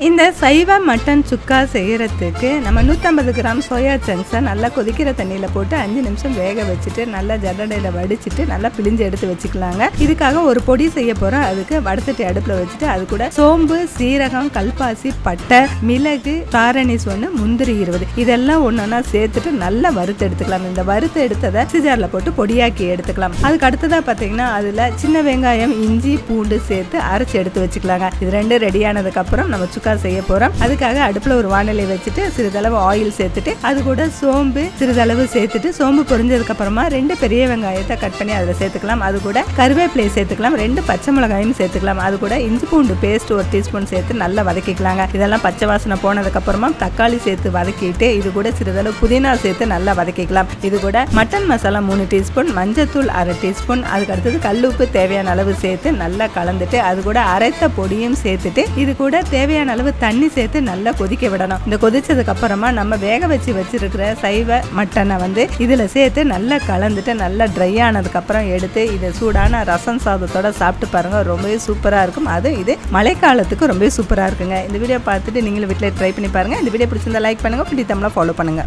இந்த சைவ மட்டன் சுக்கா செய்யறதுக்கு நம்ம 150 கிராம் சோயா சங்க்ஸை நல்லா கொதிக்கிற தண்ணியில் போட்டு 5 நிமிஷம் வேக வச்சுட்டு நல்லா ஜல்லடையில் வடிச்சிட்டு நல்லா பிழிஞ்சு எடுத்து வச்சுக்கலாங்க. இதுக்காக ஒரு பொடி செய்ய போகிறோம். அதுக்கு வடசட்டி அடுப்பில் வச்சுட்டு அது கூட சோம்பு, சீரகம், கல்பாசி, பட்டை, மிளகு, காரணிஸ் 1, முந்திரி 20 இதெல்லாம் ஒன்றா சேர்த்துட்டு நல்லா வறுத்து எடுத்துக்கலாம். இந்த வறுத்து எடுத்ததை சிஜாரில் போட்டு பொடியாக்கி எடுத்துக்கலாம். அதுக்கு அடுத்ததாக பார்த்தீங்கன்னா அதில் சின்ன வெங்காயம், இஞ்சி, பூண்டு சேர்த்து அரைச்சி எடுத்து வச்சுக்கலாங்க. இது ரெண்டு ரெடியானதுக்கப்புறம் நம்ம சுக்கா செய்ய போறோம். அதுக்காக அடுப்புல ஒரு வாணலி வச்சுட்டு சிறிதளவு ஆயில் சேர்த்துட்டு அது கூட சோம்பு சிறிதளவு சேர்த்துட்டு சோம்பு பொரிஞ்சதுக்கு அப்புறமா 2 பெரிய வெங்காயத்தை கட் பண்ணி அதில் சேர்த்துக்கலாம். அது கூட கருவேப்பிலை சேர்த்துக்கலாம். 2 பச்சை மிளகாயும் சேர்த்துக்கலாம். அது கூட இஞ்சி பூண்டு பேஸ்ட் 1 டீஸ்பூன் சேர்த்து நல்லா வதக்கிக்கலாங்க. இதெல்லாம் பச்சை வாசனை போனதுக்கு அப்புறமா தக்காளி சேர்த்து வதக்கிட்டு இது கூட சிறிதளவு புதினா சேர்த்து நல்லா வதக்கிக்கலாம். இது கூட மட்டன் மசாலா 3 டீஸ்பூன், மஞ்சத்தூள் 1/2 டீஸ்பூன், அதுக்கு அடுத்தது கல்லுப்பு தேவையான அளவு சேர்த்து நல்லா கலந்துட்டு அது கூட அரைத்த பொடியும் சேர்த்துட்டு இது கூட தேவையான அளவு தண்ணி சேர்த்து நல்லா கொதிக்க விடணும். இந்த கொதிச்சதுக்கு அப்புறமா நம்ம வேக வச்சிருக்கிற சைவ மட்டனை இதுல சேர்த்து நல்லா கலந்துட்டு நல்லா ட்ரை ஆனதுக்கு அப்புறம் எடுத்து இதை சூடான ரசம் சாதத்தோட சாப்பிட்டு பாருங்க. ரொம்பவே சூப்பரா இருக்கும். அது இது மழைக்காலத்துக்கு ரொம்பவே சூப்பரா இருக்குங்க. இந்த வீடியோ பார்த்துட்டு நீங்களும் வீட்டில் ட்ரை பண்ணி பாருங்க. இந்த வீடியோ பிடிச்சிருந்தா லைக் பண்ணுங்க, பிடித்தம்லாம் ஃபாலோ பண்ணுங்க.